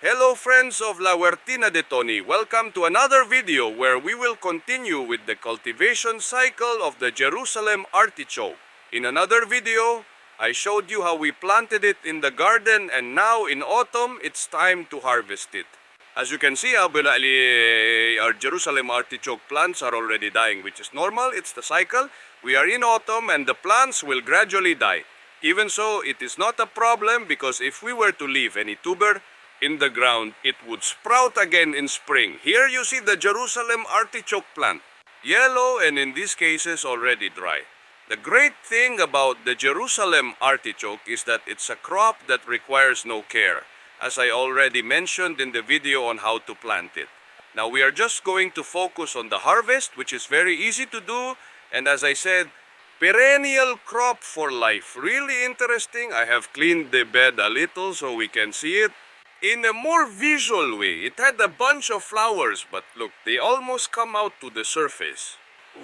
Hello friends of La Huertina de Tony, welcome to another video where we will continue with the cultivation cycle of the Jerusalem artichoke. In another video, I showed you how we planted it in the garden and now in autumn, it's time to harvest it. As you can see, our Jerusalem artichoke plants are already dying, which is normal, it's the cycle. We are in autumn and the plants will gradually die. Even so, it is not a problem because if we were to leave any tuber in the ground, it would sprout again in spring. Here you see the Jerusalem artichoke plant, yellow and in these cases already dry. The great thing about the Jerusalem artichoke is that it's a crop that requires no care, as I already mentioned in the video on how to plant it. Now we are just going to focus on the harvest, which is very easy to do, and as I said, perennial crop for life. Really interesting. I have cleaned the bed a little so we can see it in a more visual way. It had a bunch of flowers, but look, they almost come out to the surface.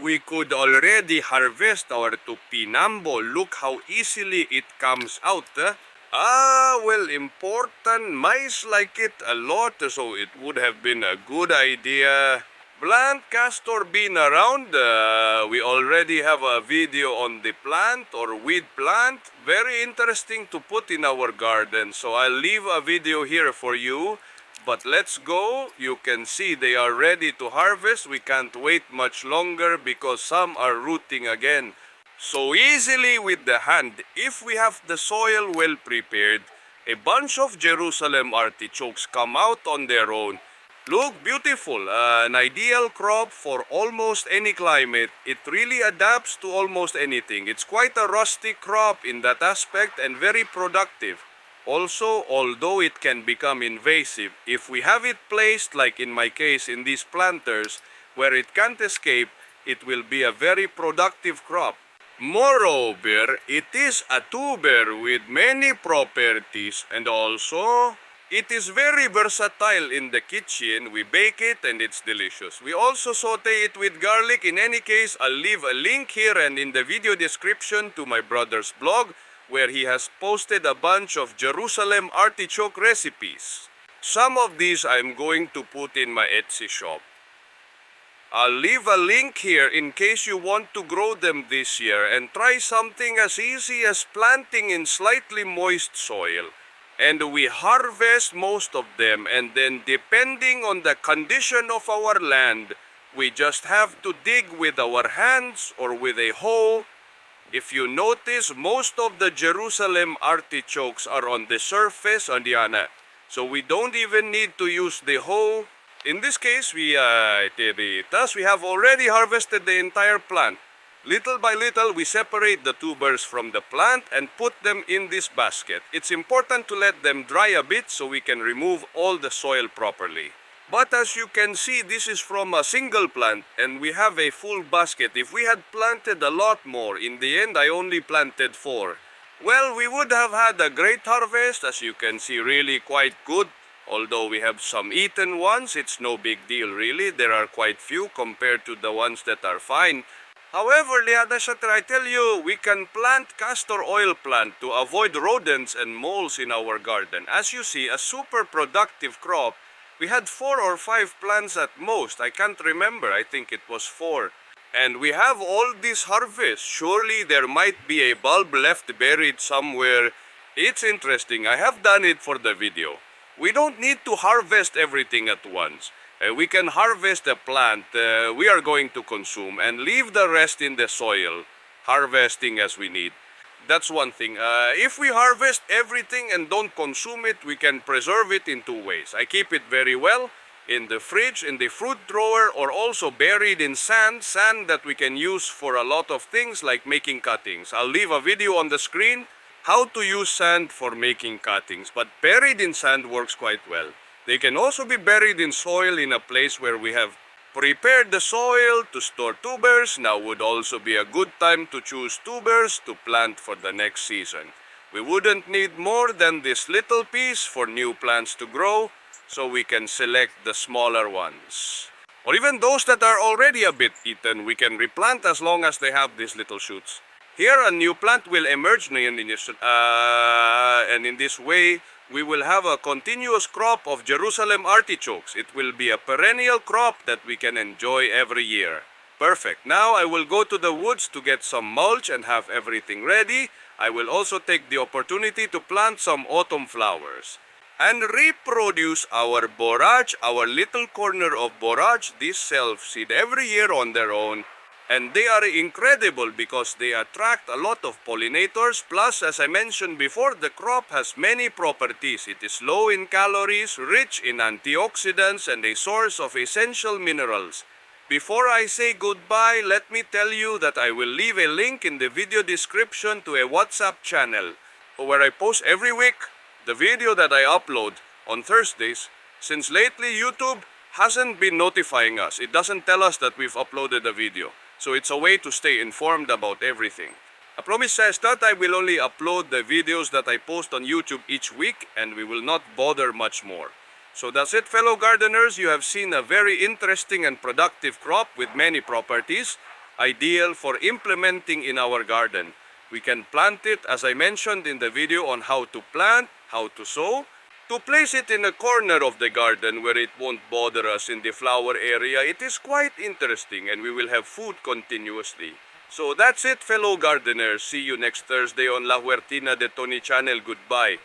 We could already harvest our tupinambo. Look how easily it comes out. Well, important. Mice like it a lot, so it would have been a good idea. Plant castor bean around. We already have a video on the plant or weed plant. Very interesting to put in our garden. So I'll leave a video here for you. But let's go. You can see they are ready to harvest. We can't wait much longer because some are rooting again. So easily with the hand, if we have the soil well prepared, a bunch of Jerusalem artichokes come out on their own. Look, beautiful. An ideal crop for almost any climate. It really adapts to almost anything. It's quite a rustic crop in that aspect and very productive. Also, although it can become invasive, if we have it placed, like in my case in these planters, where it can't escape, it will be a very productive crop. Moreover, it is a tuber with many properties and also it is very versatile in the kitchen. We bake it and it's delicious. We also saute it with garlic. In any case, I'll leave a link here and in the video description to my brother's blog where he has posted a bunch of Jerusalem artichoke recipes. Some of these I'm going to put in my Etsy shop. I'll leave a link here in case you want to grow them this year and try something as easy as planting in slightly moist soil. And we harvest most of them, and then depending on the condition of our land, we just have to dig with our hands or with a hoe. If you notice, most of the Jerusalem artichokes are on the surface, Andiana. So we don't even need to use the hoe. In this case, we have already harvested the entire plant. Little by little, we separate the tubers from the plant and put them in this basket. It's important to let them dry a bit so we can remove all the soil properly. But as you can see, this is from a single plant and we have a full basket. If we had planted a lot more, in the end I only planted 4. Well, we would have had a great harvest. As you can see, really quite good. Although we have some eaten ones, it's no big deal really. There are quite few compared to the ones that are fine. However, Liada Shatter, I tell you, we can plant castor oil plant to avoid rodents and moles in our garden. As you see, a super productive crop. We had 4 or 5 plants at most. I can't remember. I think it was 4. And we have all this harvest. Surely there might be a bulb left buried somewhere. It's interesting. I have done it for the video. We don't need to harvest everything at once. We can harvest a plant we are going to consume and leave the rest in the soil, harvesting as we need. That's one thing. If we harvest everything and don't consume it, we can preserve it in 2 ways. I keep it very well in the fridge, in the fruit drawer, or also buried in sand that we can use for a lot of things like making cuttings. I'll leave a video on the screen how to use sand for making cuttings, but buried in sand works quite well. They can also be buried in soil in a place where we have prepared the soil to store tubers. Now would also be a good time to choose tubers to plant for the next season. We wouldn't need more than this little piece for new plants to grow, so we can select the smaller ones. Or even those that are already a bit eaten, we can replant as long as they have these little shoots. Here, a new plant will emerge, and in this way, we will have a continuous crop of Jerusalem artichokes. It will be a perennial crop that we can enjoy every year. Perfect. Now I will go to the woods to get some mulch and have everything ready. I will also take the opportunity to plant some autumn flowers and reproduce our borage, our little corner of borage. These self-seed every year on their own. And they are incredible because they attract a lot of pollinators. Plus, as I mentioned before, the crop has many properties. It is low in calories, rich in antioxidants, and a source of essential minerals. Before I say goodbye, let me tell you that I will leave a link in the video description to a WhatsApp channel where I post every week the video that I upload on Thursdays. Since lately YouTube hasn't been notifying us. It doesn't tell us that we've uploaded a video. So it's a way to stay informed about everything. A promise says that I will only upload the videos that I post on YouTube each week, and we will not bother much more. So that's it, fellow gardeners. You have seen a very interesting and productive crop with many properties, ideal for implementing in our garden. We can plant it, as I mentioned in the video on how to plant, how to sow, to place it in a corner of the garden where it won't bother us in the flower area. It is quite interesting, and we will have food continuously. So that's it, fellow gardeners. See you next Thursday on La Huertina de Tony channel. Goodbye.